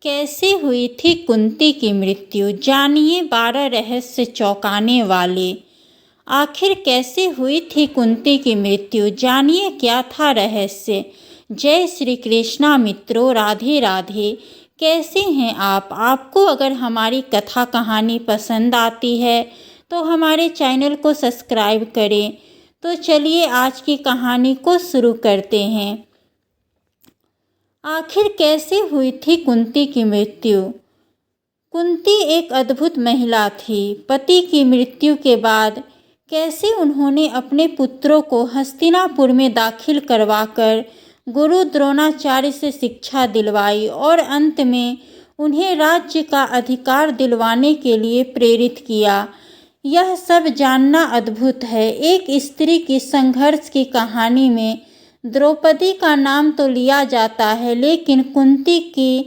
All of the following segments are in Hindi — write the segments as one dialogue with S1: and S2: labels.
S1: कैसे हुई थी कुंती की मृत्यु? जानिए 12 रहस्य चौंकाने वाले। आखिर कैसे हुई थी कुंती की मृत्यु? जानिए क्या था रहस्य। जय श्री कृष्णा मित्रों, राधे राधे। कैसे हैं आप? आपको अगर हमारी कथा कहानी पसंद आती है तो हमारे चैनल को सब्सक्राइब करें। तो चलिए आज की कहानी को शुरू करते हैं। आखिर कैसे हुई थी कुंती की मृत्यु? कुंती एक अद्भुत महिला थी। पति की मृत्यु के बाद कैसे उन्होंने अपने पुत्रों को हस्तिनापुर में दाखिल करवाकर गुरु द्रोणाचार्य से शिक्षा दिलवाई और अंत में उन्हें राज्य का अधिकार दिलवाने के लिए प्रेरित किया, यह सब जानना अद्भुत है। एक स्त्री की संघर्ष की कहानी में द्रौपदी का नाम तो लिया जाता है, लेकिन कुंती की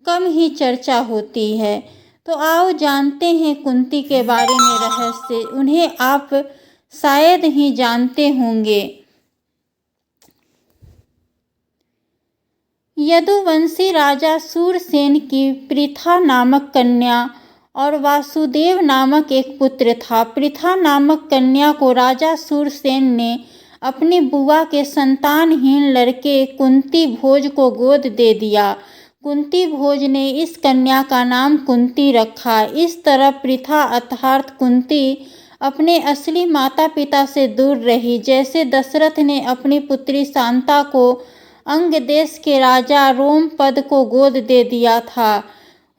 S1: कम ही चर्चा होती है। तो आओ जानते हैं कुंती के बारे में रहस्य। उन्हें आप शायद ही जानते होंगे। यदुवंशी राजा सूरसेन की पृथा नामक कन्या और वासुदेव नामक एक पुत्र था। पृथा नामक कन्या को राजा सूरसेन ने अपनी बुआ के संतानहीन लड़के कुंती भोज को गोद दे दिया। कुंती भोज ने इस कन्या का नाम कुंती रखा। इस तरह पृथा अर्थात कुंती अपने असली माता पिता से दूर रही। जैसे दशरथ ने अपनी पुत्री शांता को अंग देश के राजा रोमपद को गोद दे दिया था।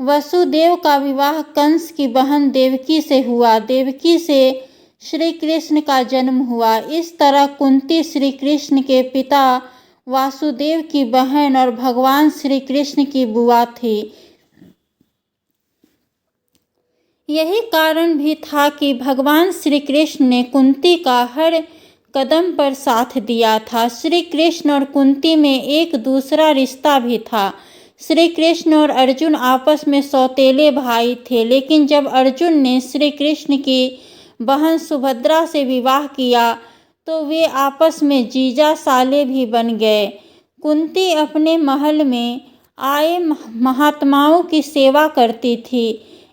S1: वसुदेव का विवाह कंस की बहन देवकी से हुआ। देवकी से श्री कृष्ण का जन्म हुआ। इस तरह कुंती श्री कृष्ण के पिता वासुदेव की बहन और भगवान श्री कृष्ण की बुआ थी। यही कारण भी था कि भगवान श्री कृष्ण ने कुंती का हर कदम पर साथ दिया था। श्री कृष्ण और कुंती में एक दूसरा रिश्ता भी था। श्री कृष्ण और अर्जुन आपस में सौतेले भाई थे, लेकिन जब अर्जुन ने श्री कृष्ण की बहन सुभद्रा से विवाह किया तो वे आपस में जीजा साले भी बन गए। कुंती अपने महल में आए महात्माओं की सेवा करती थी।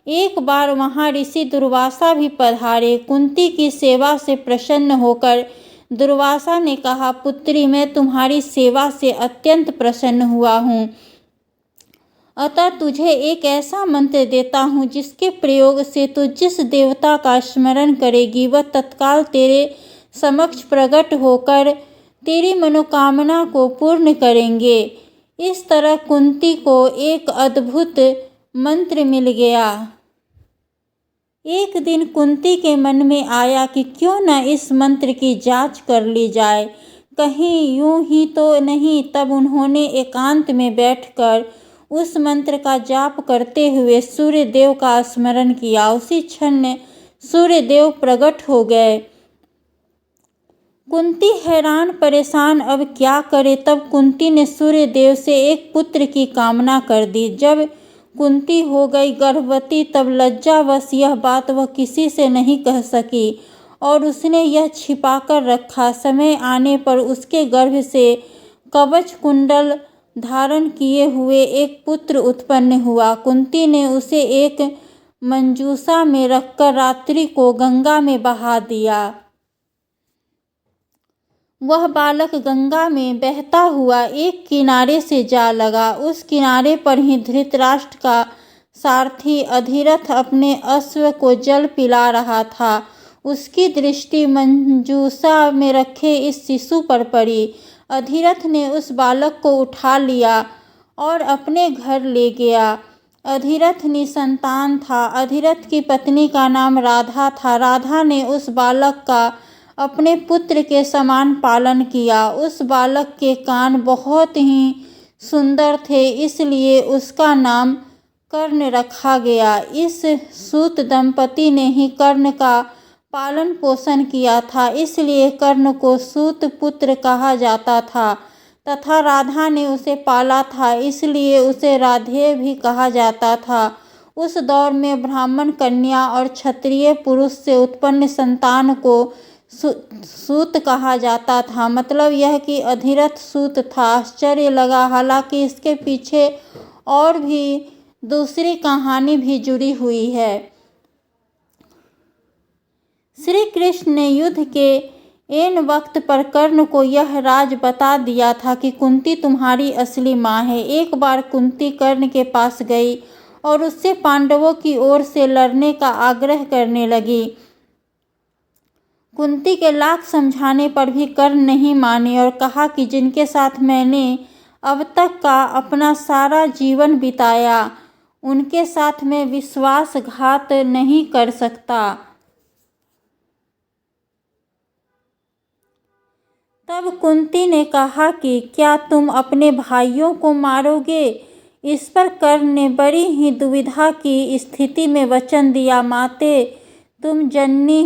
S1: एक बार वहां ऋषि दुर्वासा भी पधारे। कुंती की सेवा से प्रसन्न होकर दुर्वासा ने कहा, पुत्री, मैं तुम्हारी सेवा से अत्यंत प्रसन्न हुआ हूँ, अतः तुझे एक ऐसा मंत्र देता हूँ जिसके प्रयोग से तू जिस देवता का स्मरण करेगी वह तत्काल तेरे समक्ष प्रकट होकर तेरी मनोकामना को पूर्ण करेंगे। इस तरह कुंती को एक अद्भुत मंत्र मिल गया। एक दिन कुंती के मन में आया कि क्यों न इस मंत्र की जांच कर ली जाए, कहीं यूं ही तो नहीं। तब उन्होंने एकांत में बैठकर उस मंत्र का जाप करते हुए सूर्य देव का स्मरण किया। उसी क्षण सूर्य देव प्रकट हो गए। कुंती हैरान परेशान अब क्या करे। तब कुंती ने सूर्य देव से एक पुत्र की कामना कर दी। जब कुंती हो गई गर्भवती तब लज्जावश यह बात वह किसी से नहीं कह सकी और उसने यह छिपाकर रखा। समय आने पर उसके गर्भ से कवच कुंडल धारण किए हुए एक पुत्र उत्पन्न हुआ। कुंती ने उसे एक मंजूषा में रखकर रात्रि को गंगा में बहा दिया। वह बालक गंगा में बहता हुआ एक किनारे से जा लगा। उस किनारे पर ही धृतराष्ट्र का सारथी अधिरथ अपने अश्व को जल पिला रहा था। उसकी दृष्टि मंजूषा में रखे इस शिशु पर पड़ी। अधिरथ ने उस बालक को उठा लिया और अपने घर ले गया। अधिरथ निसंतान था। अधिरथ की पत्नी का नाम राधा था। राधा ने उस बालक का अपने पुत्र के समान पालन किया। उस बालक के कान बहुत ही सुंदर थे, इसलिए उसका नाम कर्ण रखा गया। इस सूत दंपति ने ही कर्ण का पालन पोषण किया था, इसलिए कर्ण को सूत पुत्र कहा जाता था तथा राधा ने उसे पाला था, इसलिए उसे राधेय भी कहा जाता था। उस दौर में ब्राह्मण कन्या और क्षत्रिय पुरुष से उत्पन्न संतान को सूत कहा जाता था। मतलब यह कि अधिरथ सूत था। आश्चर्य लगा, हालांकि इसके पीछे और भी दूसरी कहानी भी जुड़ी हुई है। श्री कृष्ण ने युद्ध के ऐन वक्त पर कर्ण को यह राज बता दिया था कि कुंती तुम्हारी असली माँ है। एक बार कुंती कर्ण के पास गई और उससे पांडवों की ओर से लड़ने का आग्रह करने लगी। कुंती के लाख समझाने पर भी कर्ण नहीं माने और कहा कि जिनके साथ मैंने अब तक का अपना सारा जीवन बिताया, उनके साथ मैं विश्वासघात नहीं कर सकता। तब कुंती ने कहा कि क्या तुम अपने भाइयों को मारोगे? इस पर कर्ण ने बड़ी ही दुविधा की स्थिति में वचन दिया, माते तुम जानती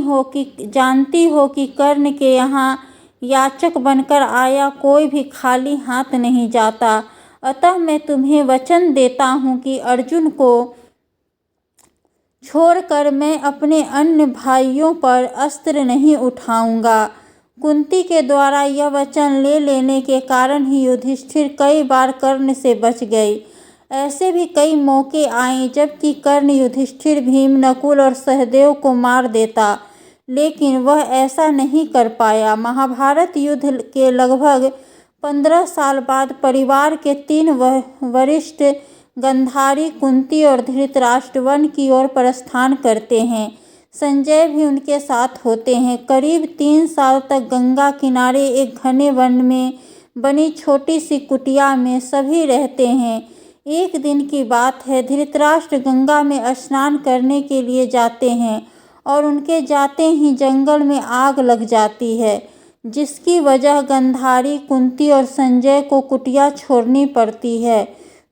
S1: हो कि कर्ण के यहाँ याचक बनकर आया कोई भी खाली हाथ नहीं जाता। अतः मैं तुम्हें वचन देता हूँ कि अर्जुन को छोड़कर मैं अपने अन्य भाइयों पर अस्त्र नहीं उठाऊंगा। कुंती के द्वारा यह वचन ले लेने के कारण ही युधिष्ठिर कई बार कर्ण से बच गए। ऐसे भी कई मौके आए जबकि कर्ण युधिष्ठिर, भीम, नकुल और सहदेव को मार देता, लेकिन वह ऐसा नहीं कर पाया। महाभारत युद्ध के लगभग 15 साल बाद परिवार के 3 वरिष्ठ गांधारी, कुंती और धृतराष्ट्र वन की ओर प्रस्थान करते हैं। संजय भी उनके साथ होते हैं। करीब 3 साल तक गंगा किनारे एक घने वन में बनी छोटी सी कुटिया में सभी रहते हैं। एक दिन की बात है, धृतराष्ट्र गंगा में स्नान करने के लिए जाते हैं और उनके जाते ही जंगल में आग लग जाती है, जिसकी वजह गांधारी, कुंती और संजय को कुटिया छोड़नी पड़ती है।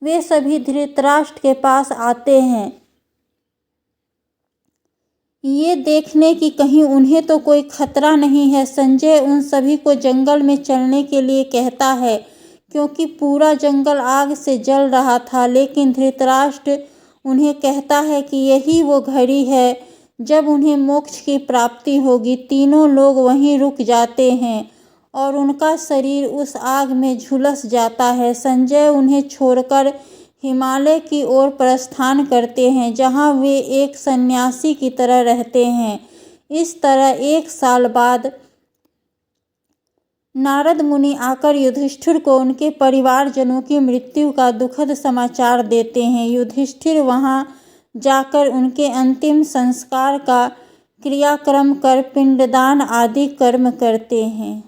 S1: वे सभी धृतराष्ट्र के पास आते हैं, ये देखने की कहीं उन्हें तो कोई खतरा नहीं है। संजय उन सभी को जंगल में चलने के लिए कहता है क्योंकि पूरा जंगल आग से जल रहा था, लेकिन धृतराष्ट्र उन्हें कहता है कि यही वो घड़ी है जब उन्हें मोक्ष की प्राप्ति होगी। तीनों लोग वहीं रुक जाते हैं और उनका शरीर उस आग में झुलस जाता है। संजय उन्हें छोड़कर हिमालय की ओर प्रस्थान करते हैं, जहां वे एक सन्यासी की तरह रहते हैं। इस तरह 1 साल बाद नारद मुनि आकर युधिष्ठिर को उनके परिवारजनों की मृत्यु का दुखद समाचार देते हैं। युधिष्ठिर वहां जाकर उनके अंतिम संस्कार का क्रियाक्रम कर पिंडदान आदि कर्म करते हैं।